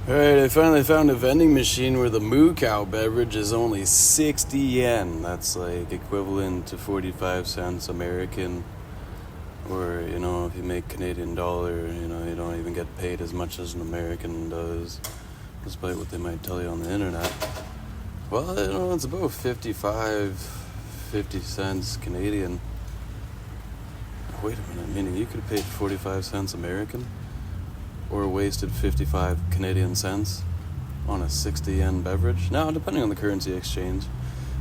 Alright, I finally found a vending machine where the Moo Cow beverage is only 60 yen. That's like equivalent to 45 cents American. Or, if you make Canadian dollar, you don't even get paid as much as an American does, despite what they might tell you on the internet. Well, it's about 50 cents Canadian. Wait a minute, meaning you could have paid 45 cents American? Or wasted 55 Canadian cents on a 60 yen beverage? Now, depending on the currency exchange,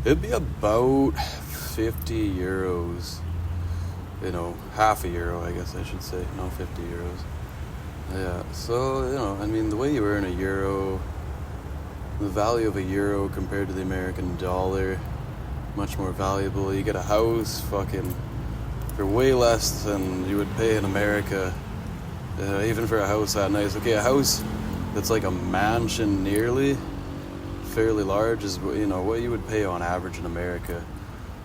it'd be about 50 euros. Half a euro, I guess I should say, not 50 euros. Yeah, so, the way you earn a euro, the value of a euro compared to the American dollar, much more valuable. You get a house fucking for way less than you would pay in America. Even for a house that nice. Okay, a house that's like a mansion nearly, fairly large, is what you would pay on average in America.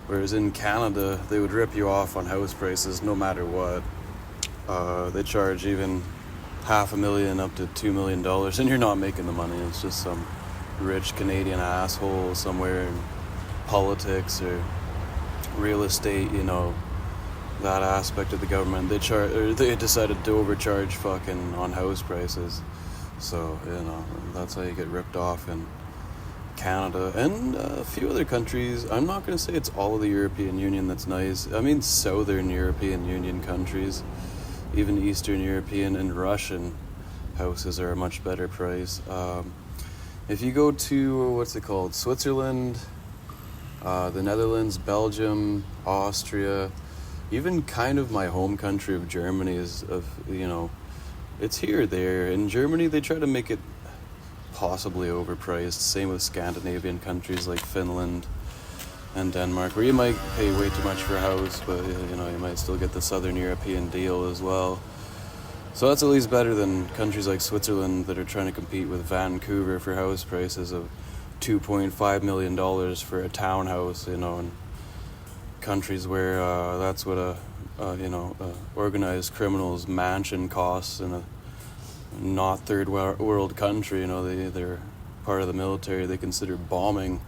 Whereas in Canada, they would rip you off on house prices no matter what. They charge even $500,000 up to $2 million, and you're not making the money. It's just some rich Canadian asshole somewhere in politics or real estate, that aspect of the government. They decided to overcharge fucking on house prices. So, that's how you get ripped off in Canada and a few other countries. I'm not going to say it's all of the European Union that's nice. I mean, Southern European Union countries, even Eastern European and Russian houses are a much better price. If you go to, Switzerland, the Netherlands, Belgium, Austria, even kind of my home country of Germany it's here or there. In Germany, they try to make it possibly overpriced. Same with Scandinavian countries like Finland and Denmark, where you might pay way too much for a house, but you might still get the Southern European deal as well. So that's at least better than countries like Switzerland that are trying to compete with Vancouver for house prices of $2.5 million for a townhouse, and countries where that's what a organized criminal's mansion costs in a not third world country. They're part of the military. They consider bombing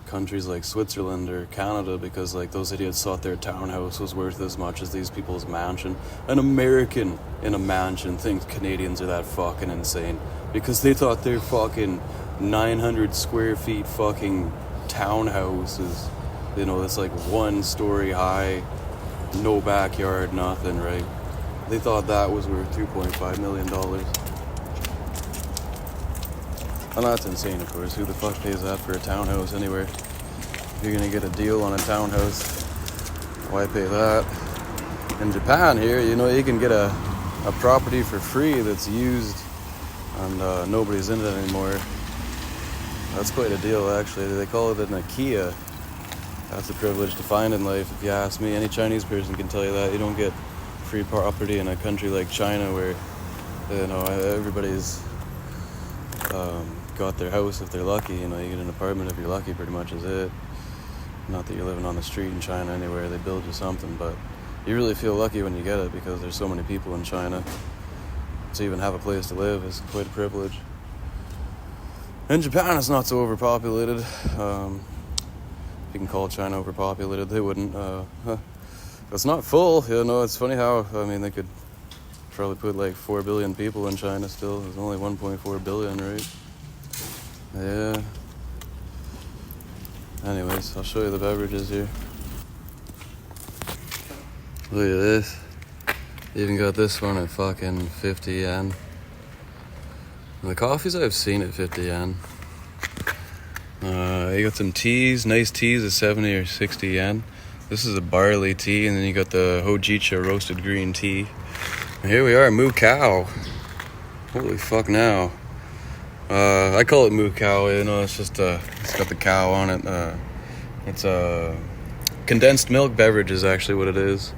countries like Switzerland or Canada because those idiots thought their townhouse was worth as much as these people's mansion. An American in a mansion thinks Canadians are that fucking insane because they thought their fucking 900 square feet fucking townhouses, that's like 1 story high, no backyard, nothing, right? They thought that was worth $2.5 million. And that's insane, of course. Who the fuck pays that for a townhouse anywhere? If you're gonna get a deal on a townhouse, why pay that? In Japan here, you can get a property for free that's used and nobody's in it anymore. That's quite a deal, actually. They call it an IKEA. That's a privilege to find in life, if you ask me. Any Chinese person can tell you that. You don't get free property in a country like China where, everybody's got their house if they're lucky. You get an apartment if you're lucky, pretty much is it. Not that you're living on the street in China anywhere. They build you something, but you really feel lucky when you get it because there's so many people in China. To even have a place to live is quite a privilege. In Japan, it's not so overpopulated. You can call China overpopulated, they wouldn't. It's not full, it's funny how, they could probably put 4 billion people in China still. There's only 1.4 billion, right? Yeah. Anyways, I'll show you the beverages here. Look at this. Even got this one at fucking 50 yen. The coffees I've seen at 50 yen. You got some teas, nice teas at 70 or 60 yen. This is a barley tea, and then you got the hojicha roasted green tea. And here we are, Moo Cow. Holy fuck now. I call it Moo Cow, it's just, it's got the cow on it. It's a condensed milk beverage is actually what it is.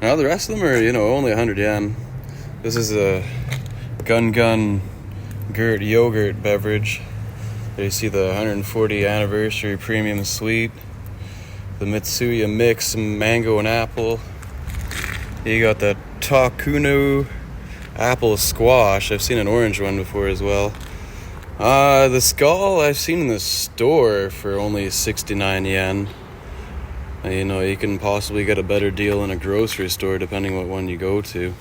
Now the rest of them are, only 100 yen. This is a Gun Gurt yogurt beverage. There you see the 140 anniversary premium sweet, the Mitsuya mix, mango and apple. You got the Takunu apple squash. I've seen an orange one before as well. The skull I've seen in the store for only 69 yen. You know, you can possibly get a better deal in a grocery store depending what one you go to.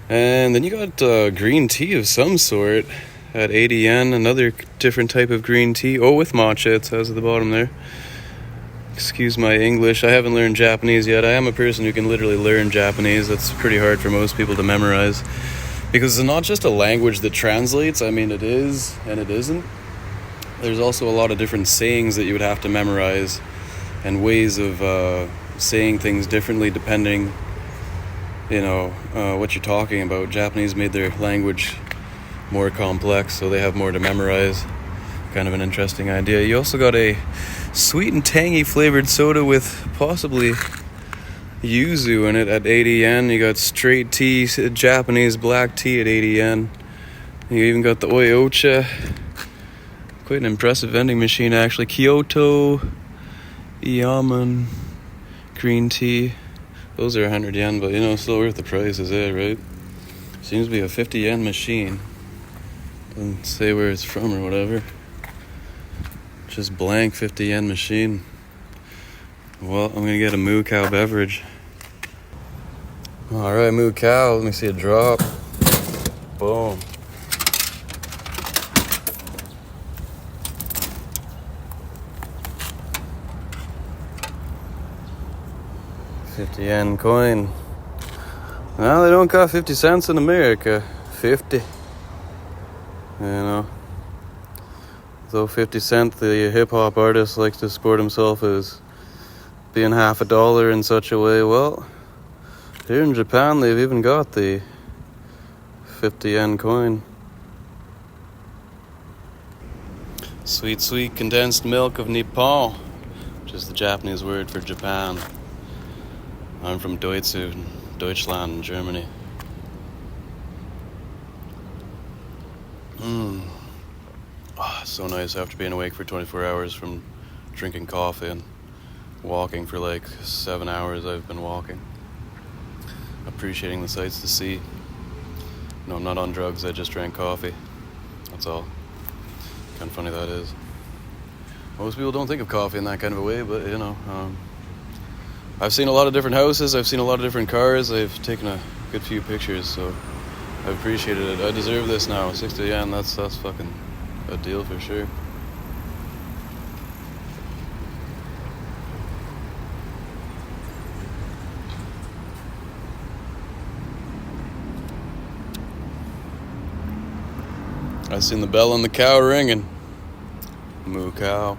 And then you got green tea of some sort at 80 yen, another different type of green tea. Oh, with matcha, it says at the bottom there. Excuse my English, I haven't learned Japanese yet. I am a person who can literally learn Japanese. That's pretty hard for most people to memorize. Because it's not just a language that translates. I mean, it is and it isn't. There's also a lot of different sayings that you would have to memorize and ways of saying things differently depending, you know, what you're talking about. Japanese made their language more complex, so they have more to memorize. Kind of an interesting idea. You also got a sweet and tangy flavored soda with possibly yuzu in it at 80 yen. You got straight tea, Japanese black tea at 80 yen. You even got the oi ocha. Quite an impressive vending machine, actually. Kyoto, Yaman, green tea. Those are 100 yen, but you know, still worth the price, is it, right? Seems to be a 50 yen machine. Doesn't say where it's from or whatever. Just blank 50 yen machine. Well, I'm gonna get a moo cow beverage. Alright, moo cow, let me see a drop. Boom. $50 coin. Well, they don't got 50 cents in America. 50. You know. Though 50 Cent, the hip-hop artist, likes to sport himself as being half a dollar in such a way, well, here in Japan, they've even got the 50 yen coin. Sweet, sweet condensed milk of Nippon, which is the Japanese word for Japan. I'm from Deutschland, Germany. Oh, so nice after being awake for 24 hours from drinking coffee and walking for like 7 hours. I've been walking, appreciating the sights to see. No, I'm not on drugs, I just drank coffee. That's all. Kind of funny that is. Most people don't think of coffee in that kind of a way, but you know, I've seen a lot of different houses, I've seen a lot of different cars, I've taken a good few pictures, so I've appreciated it. I deserve this now. 60 yen, that's fucking a deal for sure. I seen the bell on the cow ringing. Moo cow.